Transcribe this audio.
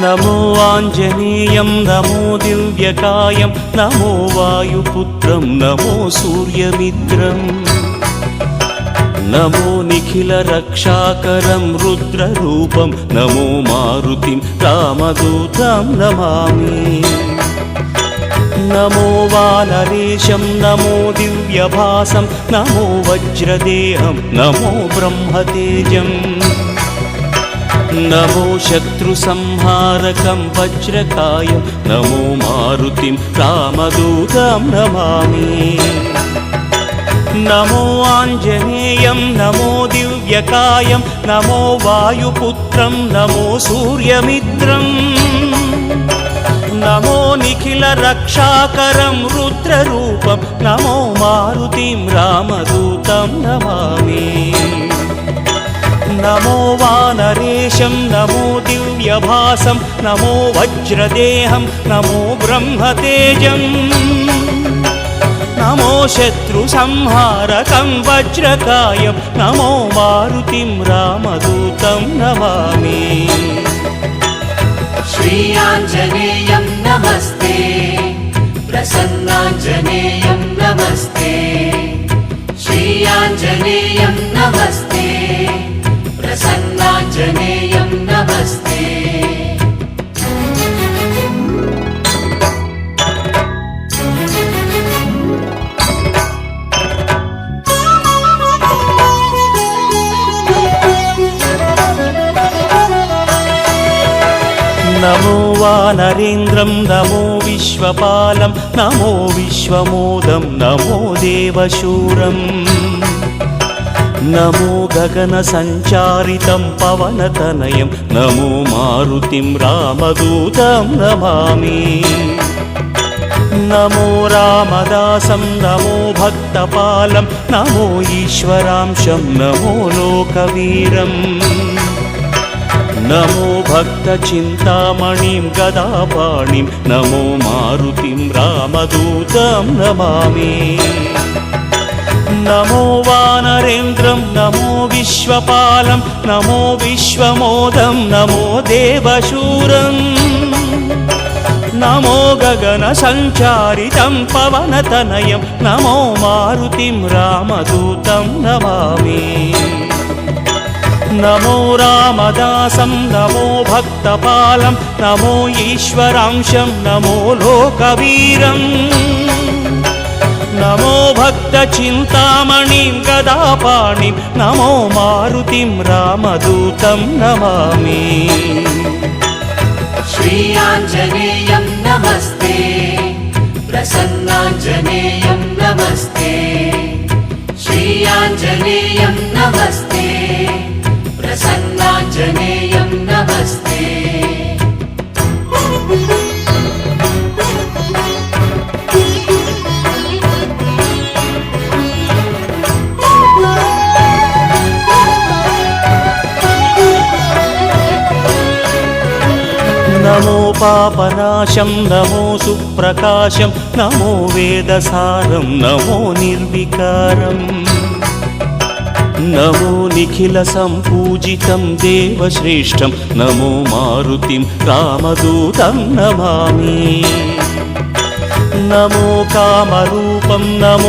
नमो आञ्जनेयं नमो दिव्यकायं नमो वायुपुत्रं नमो सूर्यमित्रं नमो निखिलरक्षाकरं रुद्ररूपं नमो मारुतिं रामदूतं नमामि। नमो वानरेशं नमो दिव्यभासं नमो वज्रदेहं नमो ब्रह्मतेजं नमो शत्रुसंहारकं वज्रकायं नमो मारुतिं रामदूतं नमामि। नमो आञ्जनेयं नमो दिव्यकायं नमो वायुपुत्रं नमो सूर्यमित्रं नमो निखिलरक्षाकरं रुद्ररूपं नमो मारुतिं रामदूतं नमामि। नमो वानरेशं नमो दिव्यभासं नमो वज्रदेहं नमो ब्रह्मतेजं नमो शत्रुसंहारकं वज्रकायं नमो मारुतिं रामदूतं नमामि। श्री आञ्जनेयं नमस्ते प्रसन्नाञ्जनेयं नमस्ते श्री आञ्जनेयं नमस्ते प्रसन्नाञ्जनेयं नमस्ते। नमो वानरेन्द्रं नमो विश्वपालं नमो विश्वमोदं नमो देवशूरं नमो गगनसञ्चारितं पवनतनयं नमो मारुतिं रामदूतं नमामि। नमो रामदासं नमो भक्तपालं नमो ईश्वरांशं नमो लोकवीरम् नमो भक्तचिन्तामणिं गदापाणिं नमो मारुतिं रामदूतं नमामि। नमो वानरेन्द्रं नमो विश्वपालं नमो विश्वमोदं नमो देवशूरं नमो गगनसञ्चारितं पवनतनयं नमो मारुतिं रामदूतं नमामि। नमो रामदासं नमो भक्तपालं नमो ईश्वरांशं नमो लोकवीरम् नमो भक्तचिन्तामणिं गदापाणिं नमो मारुतिं रामदूतं नमामि। श्री आञ्जनेयं नमस्ते प्रसन्नाञ्जनेयं नमस्ते श्री आञ्जनेयं नमस्ते प्रसन्नाञ्जनेयं नमस्ते। नमो पापनाशं नमो सुप्रकाशं नमो वेदसारं नमो निर्विकारं नमो निखिलसम्पूजितं देवश्रेष्ठं नमो मारुतिं रामदूतं नमामि। नमो कामरूपं नमो